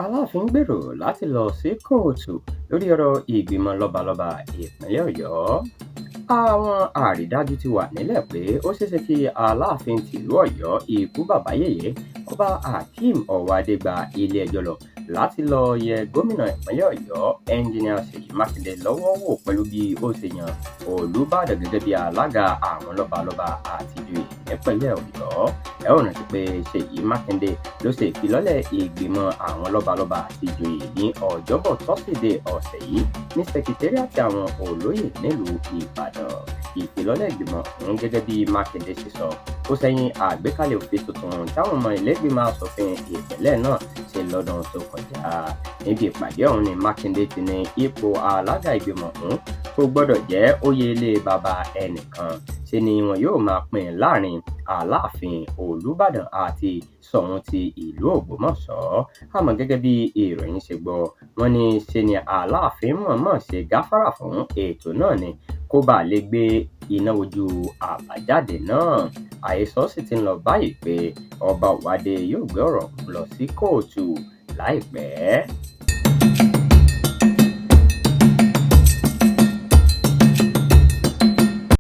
Alaafin gbèrò láti lọ sí Kootu lórí ọ̀rọ̀ ìgbìmọ̀ lọ́balọ́ba ìpínlẹ̀ Ọ̀yọ́. Àwọn àrídájú ti wà nílẹ̀ pé ó ṣeéṣe kí Aláàfin tìlú Ọ̀yọ́ ikú bàbá yèyé Ọba Hakeem Ọwọ́adé gba ilé-ẹjọ́ lọ láti lọ yẹ gómìnà ìpínlẹ̀ Ọ̀yọ́ Ẹnjiníà Ṣèyí Mákindé lọ́wọ́ wò pẹ̀lú bí ó ṣe yan Olúbàdàn gẹ́gẹ́ bí alága àwọn lọ́balọ́ba àti ìjòyè nípínlẹ̀ Ọ̀yọ́. Ẹ ó rántí pé Ṣèyí Mákindé ló ṣe ìfilọ́lẹ̀ ìgbìmọ̀ àwọn lọ́balọ́ba àti ìjòyè ní Ọjọ́bọ̀ tọ́sídẹ̀ẹ́ ọ̀sẹ̀ yìí ní sẹkítẹ́ríátì àwọn olóyè nílùú Ìbàdàn. Ìfilọ́lẹ̀ ìgbìmọ̀ ọ̀hún gẹ́gẹ́ bí Mákindé ṣe sọ ó sẹ́yìn àgbékalẹ̀ òfin tuntun táwọn ọmọ ilé-ìgbìmọ̀ asòfin ìpínlẹ̀ náà ṣe lọ́dún tó kọjá. Níbi ìpàdé ọ̀hún ni Mákindé ti ní ipò alága ìgbìmọ̀ ọ̀hún kò gbọ́dọ̀ jẹ́ oyè ilé baba ẹnìkan, ṣe ni wọn yóò máa pín láàrin Aláàfin, Olúbàdàn àti Ṣọ̀ún ti ìlú Ògbómọ̀ṣọ́. Àmọ́ gẹ́gẹ́ bí ìròyìn ṣe gbọ́, wọ́n ní ṣe ni Aláàfin mọ̀ọ́mọ̀ ṣe gáfárà fún ètò náà ni kó bàa lè gbé iná ojú àbájáde náà. Àhesọ sì ti ń lọ báyìí pé Ọba Ọwọ́adé yóò gbé ọ̀rọ̀ lọ sí Kóòtù láìpẹ́.